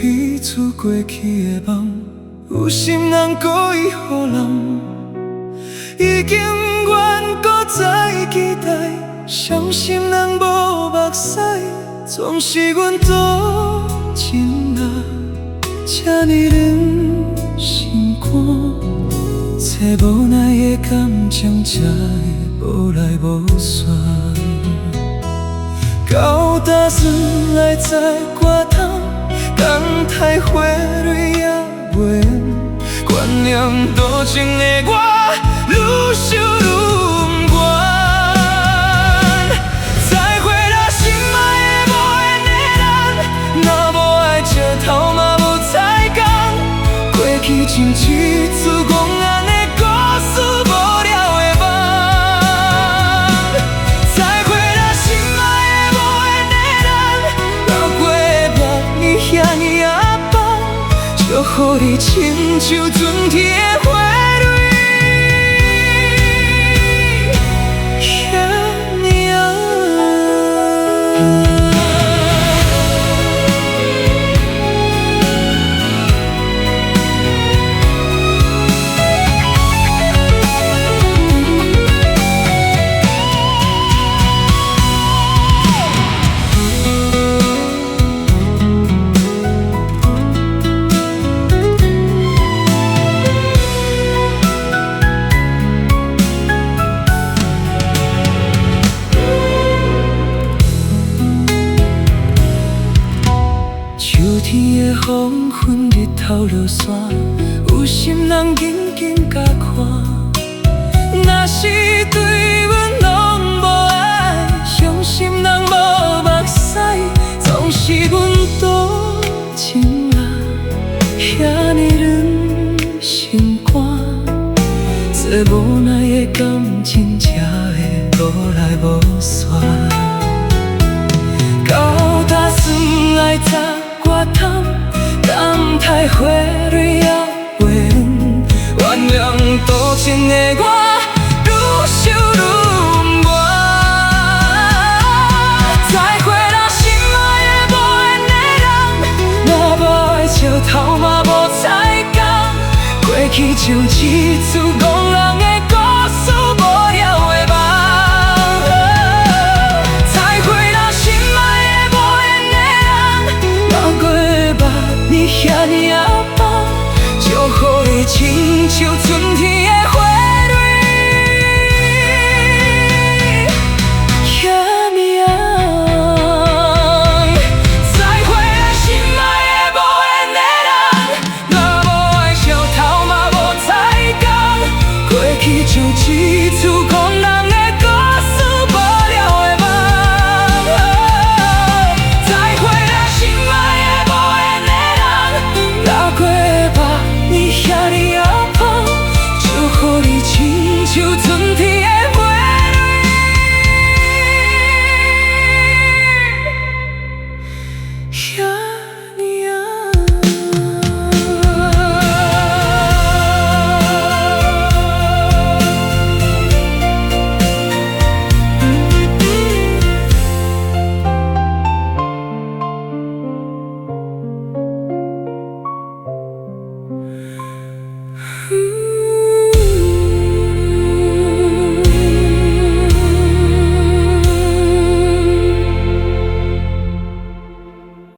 撇除过去的梦，有心人故意予人，已经愿搁再期待，伤心人无目屎，总是阮多情啊，这呢让心肝，这无奈的感情才会无来无散。到打算来再挂汤，等待花蕊也袂红，原谅多情的我，愈想愈不愿。再会啦，心爱的无缘的人，若无爱石头嘛无彩工，过去像一出憨憨的故事，无了的梦。再会啦，心爱的无缘的人，流过目你遐尼阿放，祝福你亲像春天的花。秋天的黄昏，日头落山，有心人紧紧甲看。若是对阮拢无爱，伤心人无目屎，总是阮多情啊，遐尼软心肝，这无奈的感情才会无来无散。到打算来再挂汤，等待花蕊也袂红，原谅多情的我，愈想愈不愿。再会啦，心爱的无缘的人，若无爱石头嘛无彩工，过去像一出憨人的故事，无了的梦。再会啦，心爱的无缘的人，流过目你遐尼啊。